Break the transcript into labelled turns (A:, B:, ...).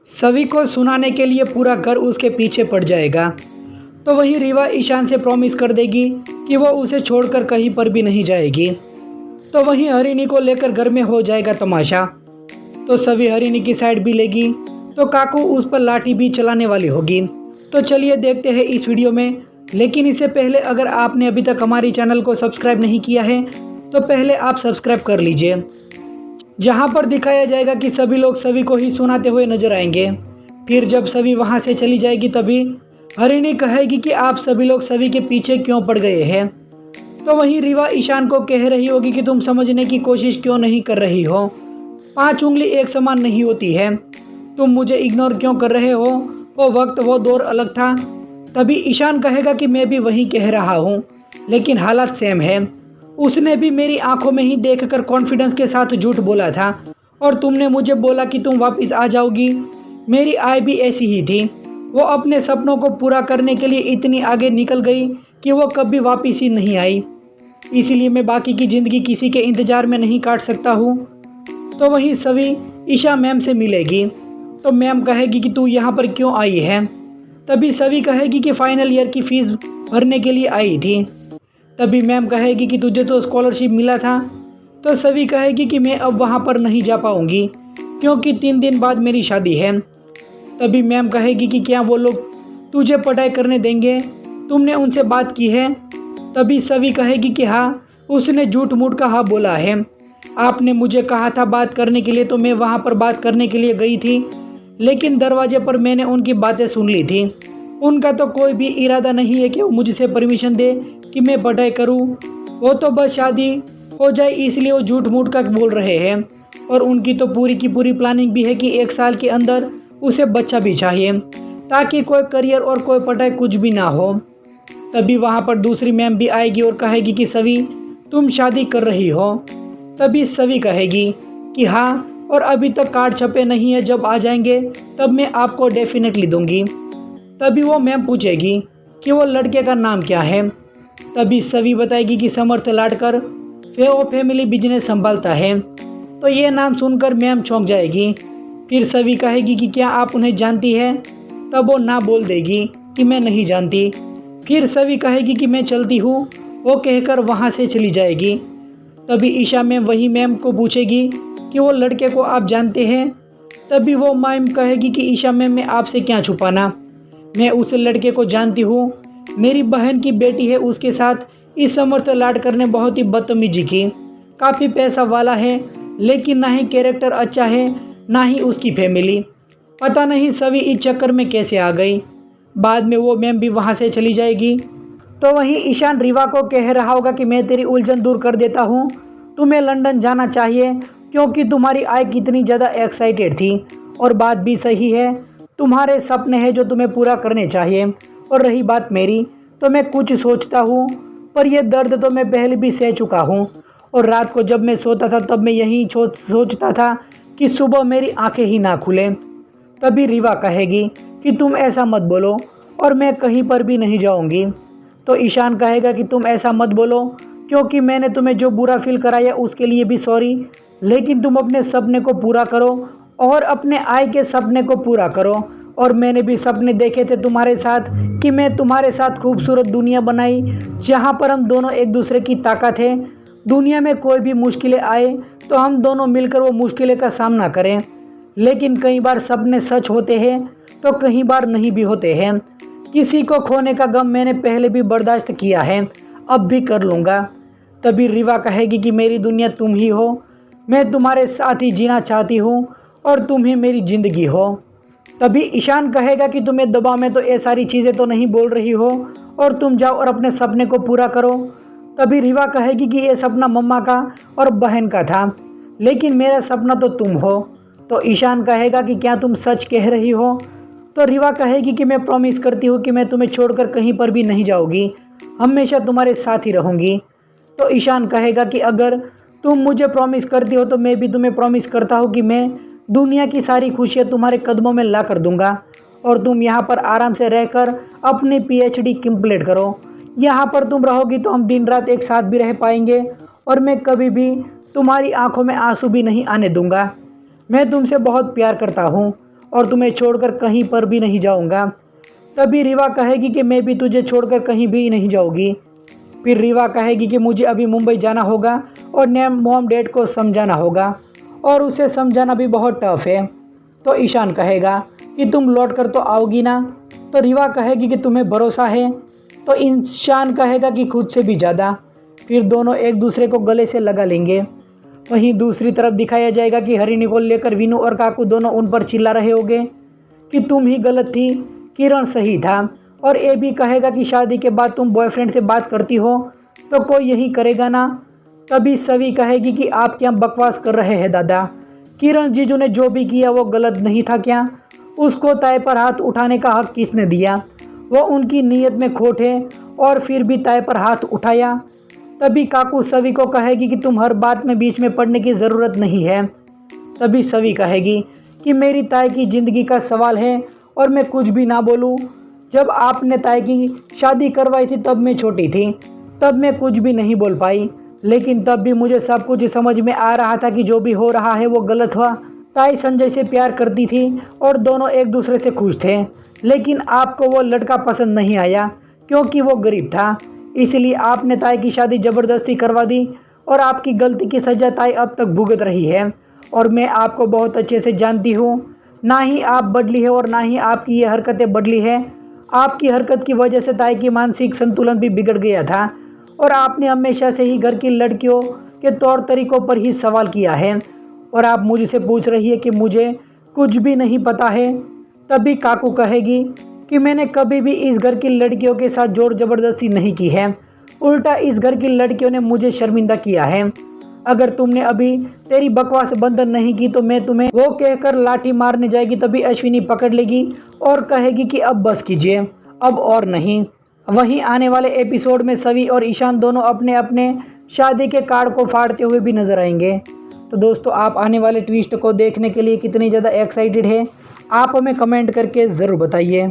A: सभी को सुनाने के लिए पूरा घर उसके पीछे पड़ जाएगा। तो वहीं रीवा ईशान से प्रॉमिस कर देगी कि वो उसे छोड़कर कहीं पर भी नहीं जाएगी। तो वहीं हरिणी को लेकर घर में हो जाएगा तमाशा। तो सभी हरिणी की साइड भी लेगी तो काकू उस पर लाठी भी चलाने वाली होगी। तो चलिए देखते हैं इस वीडियो में। लेकिन इससे पहले अगर आपने अभी तक हमारी चैनल को सब्सक्राइब नहीं किया है तो पहले आप सब्सक्राइब कर लीजिए, जहां पर दिखाया जाएगा कि सभी लोग सभी को ही सुनाते हुए नजर आएंगे। फिर जब सभी वहां से चली जाएगी तभी हरिणी कहेगी कि आप सभी लोग सभी के पीछे क्यों पड़ गए हैं। तो वहीं रीवा ईशान को कह रही होगी कि तुम समझने की कोशिश क्यों नहीं कर रही हो, 5 उंगली एक समान नहीं होती है, तुम मुझे इग्नोर क्यों कर रहे हो, वो वक्त वो दौर अलग था। तभी ईशान कहेगा कि मैं भी वही कह रहा हूँ, लेकिन हालात सेम है। उसने भी मेरी आंखों में ही देखकर कॉन्फिडेंस के साथ झूठ बोला था और तुमने मुझे बोला कि तुम वापस आ जाओगी। मेरी आय भी ऐसी ही थी, वो अपने सपनों को पूरा करने के लिए इतनी आगे निकल गई कि वो कभी वापस ही नहीं आई। इसीलिए मैं बाकी की ज़िंदगी किसी के इंतज़ार में नहीं काट सकता हूँ। तो वहीं सभी ईशा मैम से मिलेगी तो मैम कहेगी कि तू यहाँ पर क्यों आई है। तभी सभी कहेगी कि फाइनल ईयर की फ़ीस भरने के लिए आई थी। तभी मैम कहेगी कि तुझे तो स्कॉलरशिप मिला था। तो सभी कहेगी कि मैं अब वहाँ पर नहीं जा पाऊँगी क्योंकि 3 दिन बाद मेरी शादी है। तभी मैम कहेगी कि क्या वो लोग तुझे पढ़ाई करने देंगे, तुमने उनसे बात की है। तभी सभी कहेगी कि हाँ, उसने झूठ मूठ का हाँ बोला है, आपने मुझे कहा था बात करने के लिए तो मैं वहाँ पर बात करने के लिए गई थी, लेकिन दरवाजे पर मैंने उनकी बातें सुन ली थी। उनका तो कोई भी इरादा नहीं है कि वो मुझसे परमिशन दे कि मैं पढ़ाई करूं, वो तो बस शादी हो जाए इसलिए वो झूठ मूठ का बोल रहे हैं। और उनकी तो पूरी की पूरी प्लानिंग भी है कि 1 साल के अंदर उसे बच्चा भी चाहिए ताकि कोई करियर और कोई पढ़ाई कुछ भी ना हो। तभी वहाँ पर दूसरी मैम भी आएगी और कहेगी कि सभी तुम शादी कर रही हो। तभी सभी कहेगी कि हाँ, और अभी तक कार्ड छपे नहीं है, जब आ जाएंगे तब मैं आपको डेफिनेटली दूंगी। तभी वो मैम पूछेगी कि वो लड़के का नाम क्या है। तभी सभी बताएगी कि समर्थ लाडकर वो फैमिली बिजनेस संभालता है। तो ये नाम सुनकर मैम चौंक जाएगी। फिर सभी कहेगी कि क्या आप उन्हें जानती है। तब वो ना बोल देगी कि मैं नहीं जानती। फिर सभी कहेगी कि मैं चलती हूँ, वो कहकर वहाँ से चली जाएगी। तभी ईशा मैम वही मैम को पूछेगी कि वो लड़के को आप जानते हैं। तभी वो मैम कहेगी कि ईशा मैम मैं आपसे क्या छुपाना, मैं उस लड़के को जानती हूँ, मेरी बहन की बेटी है, उसके साथ इस समर्थ लाडकर ने बहुत ही बदतमीजी की। काफ़ी पैसा वाला है लेकिन ना ही कैरेक्टर अच्छा है ना ही उसकी फैमिली, पता नहीं सभी इस चक्कर में कैसे आ गई। बाद में वो मैम भी वहाँ से चली जाएगी। तो वहीं ईशान रीवा को कह रहा होगा कि मैं तेरी उलझन दूर कर देता हूँ, तुम्हें लंदन जाना चाहिए क्योंकि तुम्हारी आय कितनी ज़्यादा एक्साइटेड थी। और बात भी सही है, तुम्हारे सपने हैं जो तुम्हें पूरा करने चाहिए। और रही बात मेरी, तो मैं कुछ सोचता हूँ पर यह दर्द तो मैं पहले भी सह चुका हूँ। और रात को जब मैं सोता था तब मैं यही सोचता था कि सुबह मेरी आंखें ही ना खुलें। तभी रीवा कहेगी कि तुम ऐसा मत बोलो और मैं कहीं पर भी नहीं जाऊँगी। तो ईशान कहेगा कि तुम ऐसा मत बोलो क्योंकि मैंने तुम्हें जो बुरा फील कराया उसके लिए भी सॉरी, लेकिन तुम अपने सपने को पूरा करो और अपने आय के सपने को पूरा करो। और मैंने भी सपने देखे थे तुम्हारे साथ कि मैं तुम्हारे साथ खूबसूरत दुनिया बनाई जहाँ पर हम दोनों एक दूसरे की ताकत है। दुनिया में कोई भी मुश्किलें आए तो हम दोनों मिलकर वो मुश्किलें का सामना करें। लेकिन कई बार सपने सच होते हैं तो कई बार नहीं भी होते हैं। किसी को खोने का गम मैंने पहले भी बर्दाश्त किया है, अब भी कर लूँगा। तभी रीवा कहेगी कि मेरी दुनिया तुम ही हो, मैं तुम्हारे साथ ही जीना चाहती हूँ और तुम ही मेरी ज़िंदगी हो। तभी ईशान कहेगा कि तुम्हें दबाव में तो ये सारी चीज़ें तो नहीं बोल रही हो और तुम जाओ और अपने सपने को पूरा करो। तभी रीवा कहेगी कि ये सपना मम्मा का और बहन का था, लेकिन मेरा सपना तो तुम हो। तो ईशान कहेगा कि क्या तुम सच कह रही हो। तो रीवा कहेगी कि मैं प्रॉमिस करती हूँ कि मैं तुम्हें छोड़कर कहीं पर भी नहीं जाऊँगी, हमेशा तुम्हारे साथ ही रहूँगी। तो ईशान कहेगा कि अगर तुम मुझे प्रॉमिस करती हो तो मैं भी तुम्हें प्रॉमिस करता हूँ कि मैं दुनिया की सारी खुशियाँ तुम्हारे कदमों में ला कर दूँगा और तुम यहाँ पर आराम से रहकर अपनी PhD कंप्लीट करो। यहाँ पर तुम रहोगी तो हम दिन रात एक साथ भी रह पाएंगे और मैं कभी भी तुम्हारी आंखों में आंसू भी नहीं आने दूँगा। मैं तुमसे बहुत प्यार करता हूँ और तुम्हें छोड़कर कहीं पर भी नहीं जाऊंगा। तभी रीवा कहेगी कि मैं भी तुझे छोड़कर कहीं भी नहीं जाऊंगी। फिर रीवा कहेगी कि मुझे अभी मुंबई जाना होगा और मॉम डैड को समझाना होगा और उसे समझाना भी बहुत टफ है। तो ईशान कहेगा कि तुम लौट कर तो आओगी ना। तो रीवा कहेगी कि तुम्हें भरोसा है। तो ईशान कहेगा कि खुद से भी ज़्यादा। फिर दोनों एक दूसरे को गले से लगा लेंगे। वहीं दूसरी तरफ दिखाया जाएगा कि हरिणी को लेकर विनू और काकू दोनों उन पर चिल्ला रहे होंगे कि तुम ही गलत थी, किरण सही था। और ये भी कहेगा कि शादी के बाद तुम बॉयफ्रेंड से बात करती हो तो कोई यही करेगा ना। तभी सवी कहेगी कि आप क्या बकवास कर रहे हैं दादा, किरण जीजू ने जो भी किया वो गलत नहीं था क्या? उसको ताई पर हाथ उठाने का हक किसने दिया? वो उनकी नीयत में खोट है और फिर भी ताई पर हाथ उठाया। तभी काकू सवी को कहेगी कि तुम हर बात में बीच में पड़ने की ज़रूरत नहीं है। तभी सवी कहेगी कि मेरी ताई की ज़िंदगी का सवाल है और मैं कुछ भी ना बोलूं। जब आपने ताई की शादी करवाई थी तब मैं छोटी थी, तब मैं कुछ भी नहीं बोल पाई, लेकिन तब भी मुझे सब कुछ समझ में आ रहा था कि जो भी हो रहा है वो गलत हुआ। ताई संजय से प्यार करती थी और दोनों एक दूसरे से खुश थे, लेकिन आपको वो लड़का पसंद नहीं आया क्योंकि वो गरीब था, इसलिए आपने ताई की शादी ज़बरदस्ती करवा दी और आपकी गलती की सज़ा ताई अब तक भुगत रही है। और मैं आपको बहुत अच्छे से जानती हूँ, ना ही आप बदली है और ना ही आपकी ये हरकतें बदली है। आपकी हरकत की वजह से ताई की मानसिक संतुलन भी बिगड़ गया था और आपने हमेशा से ही घर की लड़कियों के तौर तरीकों पर ही सवाल किया है और आप मुझसे पूछ रही है कि मुझे कुछ भी नहीं पता है। तभी काकू कहेगी कि मैंने कभी भी इस घर की लड़कियों के साथ जोर ज़बरदस्ती नहीं की है, उल्टा इस घर की लड़कियों ने मुझे शर्मिंदा किया है। अगर तुमने अभी तेरी बकवास बंद नहीं की तो मैं तुम्हें वो कहकर लाठी मारने जाएगी। तभी अश्विनी पकड़ लेगी और कहेगी कि अब बस कीजिए, अब और नहीं। वहीं आने वाले एपिसोड में सवी और ईशान दोनों अपने अपने शादी के कार्ड को फाड़ते हुए भी नजर आएंगे। तो दोस्तों, आप आने वाले ट्विस्ट को देखने के लिए कितनी ज़्यादा एक्साइटेड है, आप हमें कमेंट करके ज़रूर बताइए।